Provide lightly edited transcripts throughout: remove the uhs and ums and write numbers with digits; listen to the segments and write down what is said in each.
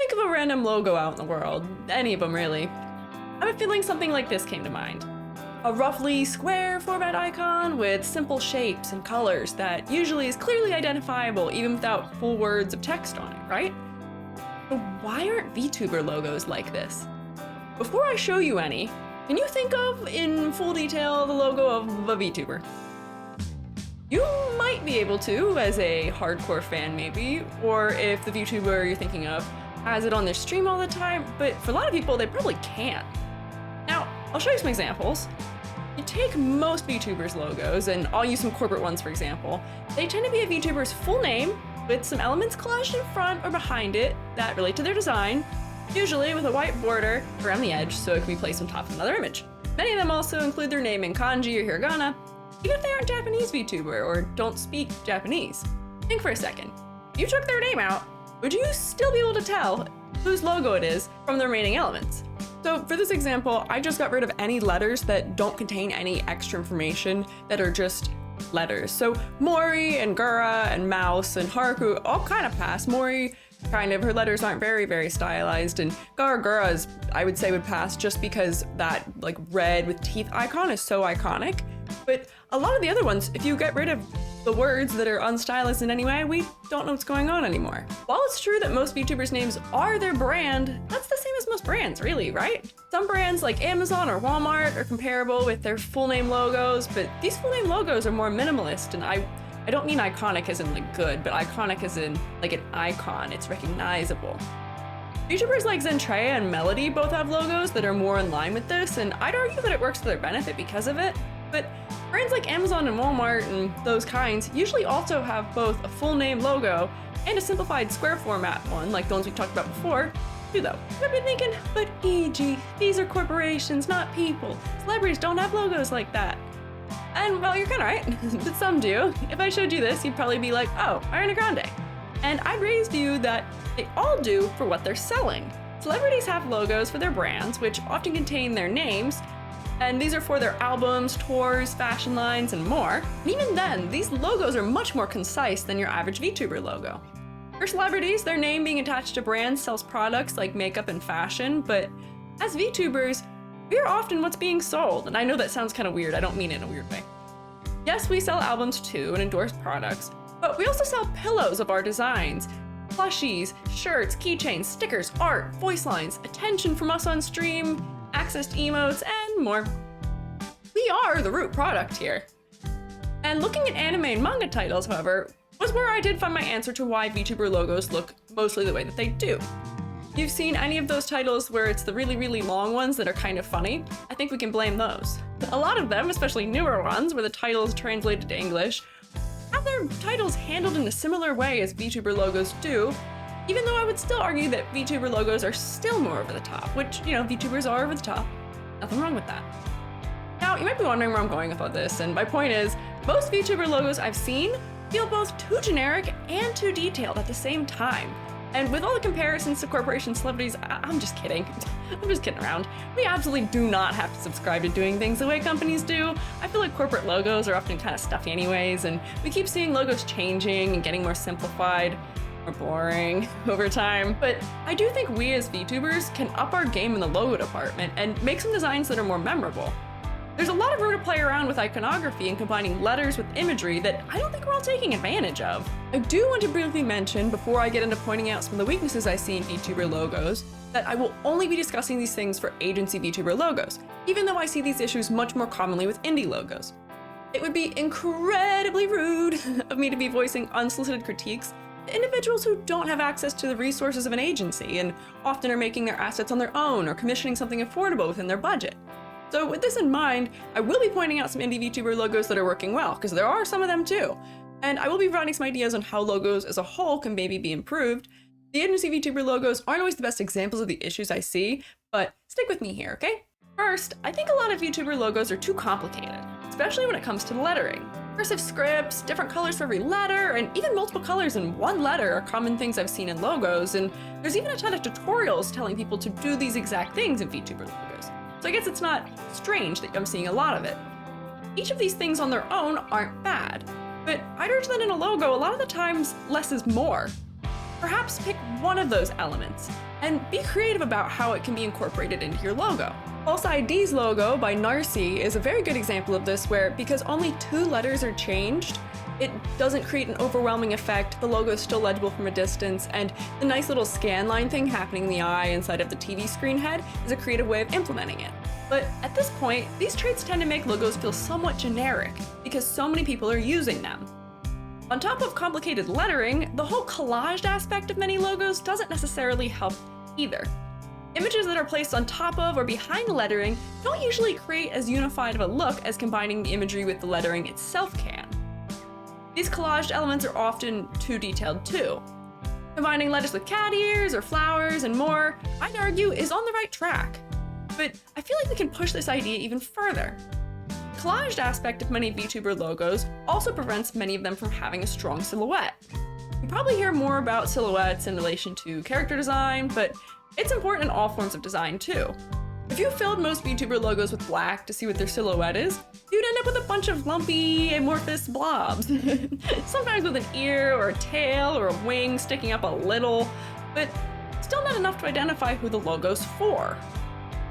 think of a random logo out in the world, any of them really. I have a feeling something like this came to mind. A roughly square format icon with simple shapes and colors that usually is clearly identifiable even without full words of text on it, right? So why aren't VTuber logos like this? Before I show you any, can you think of, in full detail, the logo of a VTuber? You might be able to, as a hardcore fan maybe, or if the VTuber you're thinking of has it on their stream all the time, but for a lot of people, they probably can't. Now, I'll show you some examples. You take most VTubers logos, and I'll use some corporate ones for example. They tend to be a VTuber's full name with some elements collaged in front or behind it that relate to their design, usually with a white border around the edge so it can be placed on top of another image. Many of them also include their name in kanji or hiragana, even if they aren't Japanese VTuber or don't speak Japanese. Think for a second. If you took their name out, would you still be able to tell whose logo it is from the remaining elements? So for this example, I just got rid of any letters that don't contain any extra information that are just letters. So Mori and Gura and Mouse and Haruku all kind of pass. Mori, kind of, her letters aren't very stylized, and Gura's, I would say, would pass just because that like red with teeth icon is so iconic. But a lot of the other ones, if you get rid of the words that are unstylized in any way, we don't know what's going on anymore. While it's true that most VTubers' names are their brand, that's the same as most brands, really, right? Some brands like Amazon or Walmart are comparable with their full name logos, but these full name logos are more minimalist, and I don't mean iconic as in like good, but iconic as in like an icon, it's recognizable. VTubers like Zentreya and Melody both have logos that are more in line with this, and I'd argue that it works to their benefit because of it. But brands like Amazon and Walmart and those kinds usually also have both a full name logo and a simplified square format one, like the ones we talked about before, too though. I've been thinking, but Iiji, these are corporations, not people. Celebrities don't have logos like that. And well, you're kinda right, but some do. If I showed you this, you'd probably be like, oh, Ariana Grande. And I'd raise to you that they all do for what they're selling. Celebrities have logos for their brands, which often contain their names, and these are for their albums, tours, fashion lines, and more. And even then, these logos are much more concise than your average VTuber logo. For celebrities, their name being attached to brands sells products like makeup and fashion, but as VTubers, we are often what's being sold, and I know that sounds kind of weird, I don't mean it in a weird way. Yes, we sell albums too and endorse products, but we also sell pillows of our designs, plushies, shirts, keychains, stickers, art, voice lines, attention from us on stream, access to emotes, and more. We are the root product here. And looking at anime and manga titles, however, was where I did find my answer to why VTuber logos look mostly the way that they do. You've seen any of those titles where it's the really long ones that are kind of funny? I think we can blame those. A lot of them, especially newer ones where the title is translated to English, have their titles handled in a similar way as VTuber logos do, even though I would still argue that VTuber logos are still more over the top, which, you know, VTubers are over the top. Nothing wrong with that. Now, you might be wondering where I'm going with all this, and my point is, most VTuber logos I've seen feel both too generic and too detailed at the same time. And with all the comparisons to corporation celebrities, I'm just kidding. I'm just kidding around. We absolutely do not have to subscribe to doing things the way companies do. I feel like corporate logos are often kind of stuffy anyways, and we keep seeing logos changing and getting more simplified, or boring over time. But I do think we as VTubers can up our game in the logo department and make some designs that are more memorable. There's a lot of room to play around with iconography and combining letters with imagery that I don't think we're all taking advantage of. I do want to briefly mention, before I get into pointing out some of the weaknesses I see in VTuber logos, that I will only be discussing these things for agency VTuber logos, even though I see these issues much more commonly with indie logos. It would be incredibly rude of me to be voicing unsolicited critiques to individuals who don't have access to the resources of an agency and often are making their assets on their own or commissioning something affordable within their budget. So with this in mind, I will be pointing out some indie VTuber logos that are working well, because there are some of them too. And I will be providing some ideas on how logos as a whole can maybe be improved. The agency VTuber logos aren't always the best examples of the issues I see, but stick with me here, okay? First, I think a lot of VTuber logos are too complicated, especially when it comes to the lettering. Cursive scripts, different colors for every letter, and even multiple colors in one letter are common things I've seen in logos, and there's even a ton of tutorials telling people to do these exact things in VTuber logos. So I guess it's not strange that I'm seeing a lot of it. Each of these things on their own aren't bad, but I'd urge that in a logo, a lot of the times less is more. Perhaps pick one of those elements, and be creative about how it can be incorporated into your logo. False ID's logo by Narcy is a very good example of this, where because only 2 letters are changed, it doesn't create an overwhelming effect, the logo is still legible from a distance, and the nice little scan line thing happening in the eye inside of the TV screen head is a creative way of implementing it. But at this point, these traits tend to make logos feel somewhat generic, because so many people are using them. On top of complicated lettering, the whole collaged aspect of many logos doesn't necessarily help either. Images that are placed on top of or behind the lettering don't usually create as unified of a look as combining the imagery with the lettering itself can. These collaged elements are often too detailed too. Combining letters with cat ears or flowers and more, I'd argue, is on the right track. But I feel like we can push this idea even further. The collaged aspect of many VTuber logos also prevents many of them from having a strong silhouette. You probably hear more about silhouettes in relation to character design, but it's important in all forms of design too. If you filled most VTuber logos with black to see what their silhouette is, you'd end up with a bunch of lumpy, amorphous blobs. Sometimes with an ear or a tail or a wing sticking up a little, but still not enough to identify who the logo's for.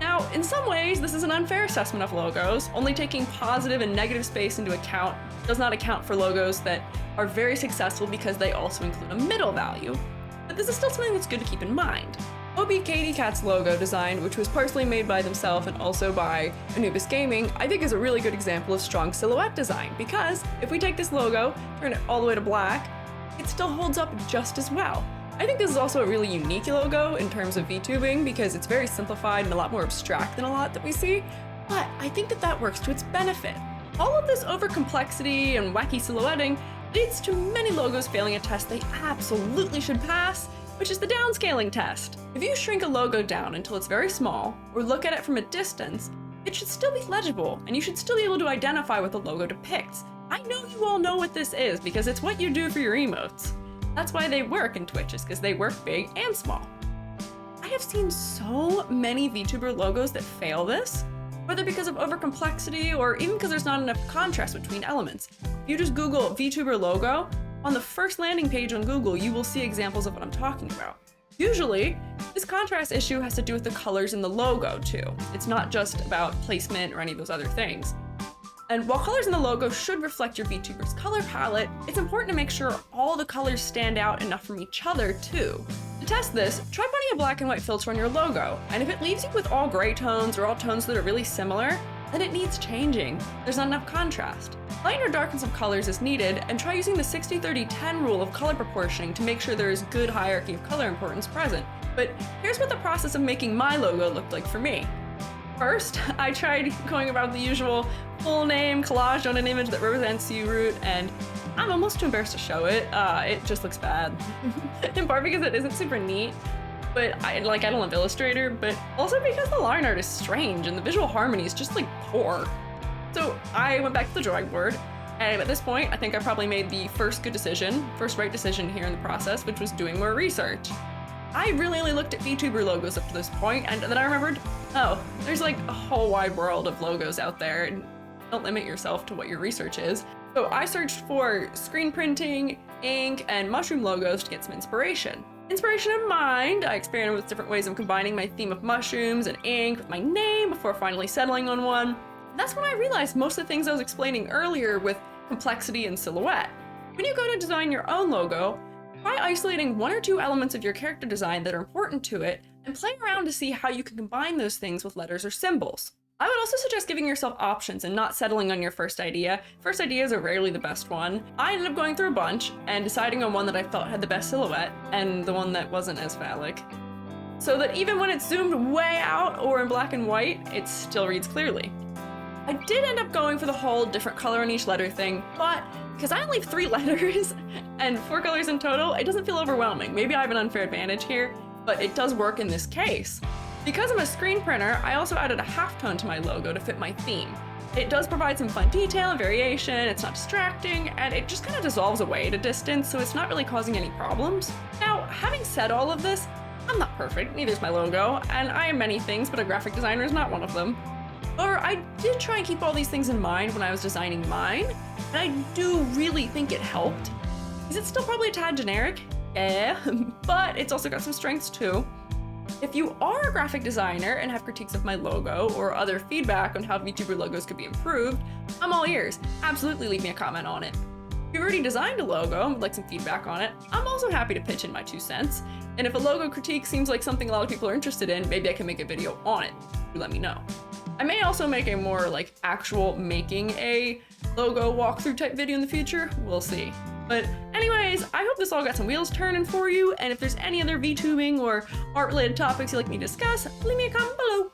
Now, in some ways, this is an unfair assessment of logos. Only taking positive and negative space into account does not account for logos that are very successful because they also include a middle value. But this is still something that's good to keep in mind. OB Katy Cat's logo design, which was partially made by themselves and also by Anubis Gaming, I think is a really good example of strong silhouette design, because if we take this logo, turn it all the way to black, it still holds up just as well. I think this is also a really unique logo in terms of VTubing, because it's very simplified and a lot more abstract than a lot that we see, but I think that works to its benefit. All of this over-complexity and wacky silhouetting leads to many logos failing a test they absolutely should pass, which is the downscaling test. If you shrink a logo down until it's very small, or look at it from a distance, it should still be legible, and you should still be able to identify what the logo depicts. I know you all know what this is, because it's what you do for your emotes. That's why they work in Twitch, is because they work big and small. I have seen so many VTuber logos that fail this, whether because of overcomplexity or even because there's not enough contrast between elements. If you just Google VTuber logo, on the first landing page on Google, you will see examples of what I'm talking about. Usually, this contrast issue has to do with the colors in the logo too. It's not just about placement or any of those other things. And while colors in the logo should reflect your VTuber's color palette, it's important to make sure all the colors stand out enough from each other too. To test this, try putting a black and white filter on your logo, and if it leaves you with all gray tones or all tones that are really similar, then it needs changing. There's not enough contrast. Lighten or darken some colors as needed, and try using the 60-30-10 rule of color proportioning to make sure there is good hierarchy of color importance present. But here's what the process of making my logo looked like for me. First, I tried going about the usual full name collage on an image that represents U-root, and I'm almost too embarrassed to show it. It just looks bad. In part because it isn't super neat, but I don't love Illustrator, but also because the line art is strange and the visual harmony is just like poor. So I went back to the drawing board, and at this point, I think I probably made the first right decision here in the process, which was doing more research. I really only looked at VTuber logos up to this point, and then I remembered, oh, there's like a whole wide world of logos out there, and don't limit yourself to what your research is. So I searched for screen printing, ink, and mushroom logos to get some inspiration. Inspiration in mind, I experimented with different ways of combining my theme of mushrooms and ink with my name before finally settling on one. And that's when I realized most of the things I was explaining earlier with complexity and silhouette. When you go to design your own logo, try isolating 1 or 2 elements of your character design that are important to it, and play around to see how you can combine those things with letters or symbols. I would also suggest giving yourself options and not settling on your first idea. First ideas are rarely the best one. I ended up going through a bunch and deciding on one that I felt had the best silhouette, and the one that wasn't as phallic. So that even when it's zoomed way out or in black and white, it still reads clearly. I did end up going for the whole different color in each letter thing, but because I only have 3 letters and 4 colors in total, it doesn't feel overwhelming. Maybe I have an unfair advantage here, but it does work in this case. Because I'm a screen printer, I also added a halftone to my logo to fit my theme. It does provide some fun detail and variation, it's not distracting, and it just kind of dissolves away at a distance, so it's not really causing any problems. Now, having said all of this, I'm not perfect, neither is my logo, and I am many things, but a graphic designer is not one of them. Or I did try and keep all these things in mind when I was designing mine, and I do really think it helped. Is it still probably a tad generic? Yeah, but it's also got some strengths too. If you are a graphic designer and have critiques of my logo or other feedback on how VTuber logos could be improved, I'm all ears. Absolutely leave me a comment on it. If you've already designed a logo and would like some feedback on it, I'm also happy to pitch in my 2 cents. And if a logo critique seems like something a lot of people are interested in, maybe I can make a video on it. Do let me know. I may also make a more like actual making a logo walkthrough type video in the future. We'll see. But anyways, I hope this all got some wheels turning for you, and if there's any other VTubing or art related topics you'd like me to discuss, leave me a comment below.